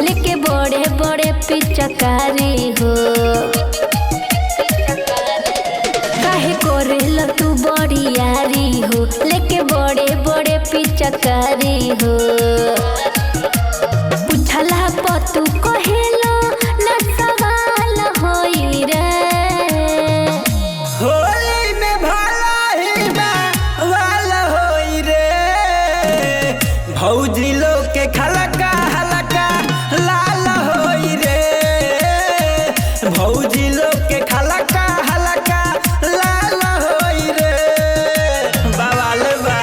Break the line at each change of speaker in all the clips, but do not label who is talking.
लेके बड़े बड़े पिचकारी हो। काहे करेला तू बड़ियारी हो, लेके बड़े बड़े पिचकारी हो। पूछला पतू कहेला ना सवाल होई रे।
होली में भला ही वाला होई रे। भौजी लोग के खलका हलका लाल होई रे। भौजी लोग के खलका हलका लाल होई रे। बवाल बा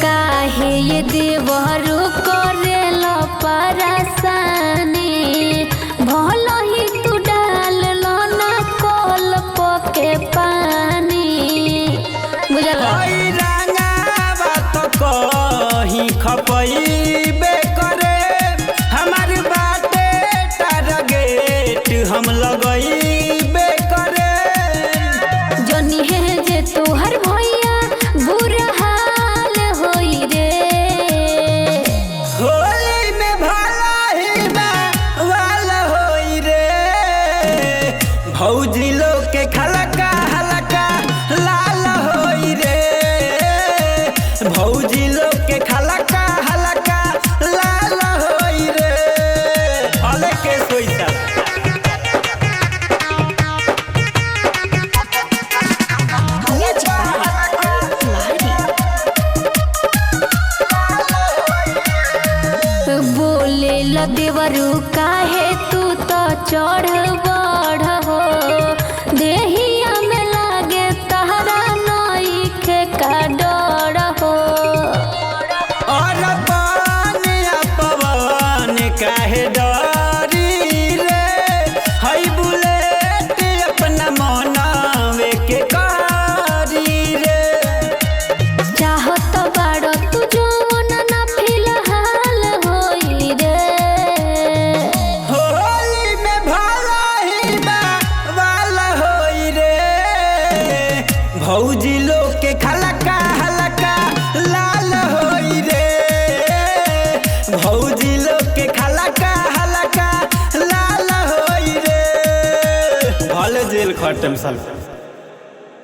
काहे ये देवरू करेला परेशानी। भल ही तू डाल लो ना कल पके पानी। बुझल
हई रंगावा तो कहीं खपईबे करे। हमार बाटे टारगेट हम लगईबे करे।
जनी है जे तोहर भैया बुरा हाल होई रे।
होली में भला ही वाला होई रे। भौजी लोग के खलका हलका लाल होई रे। भौजी लोग के खलका हलका लाल होई रे। अले के सोईता
बोले ल देवरू काहे तू तो चढ़ बढ़ हो। देहिया में लागे तहरा नइखे का डर हो।
और पानिया पवन काहे डरी रे। हई बुलेट अपना मनावे के कारी रे।
चाहत बाड़ तू जवन ना फिलहाल होई रे।
होली में भला ही वाला होई रे। भौजी लोग के खलका हलका लाल होई रे। भौजी लोग के खलका हलका लाल होई रे। भले जेल खटम साल।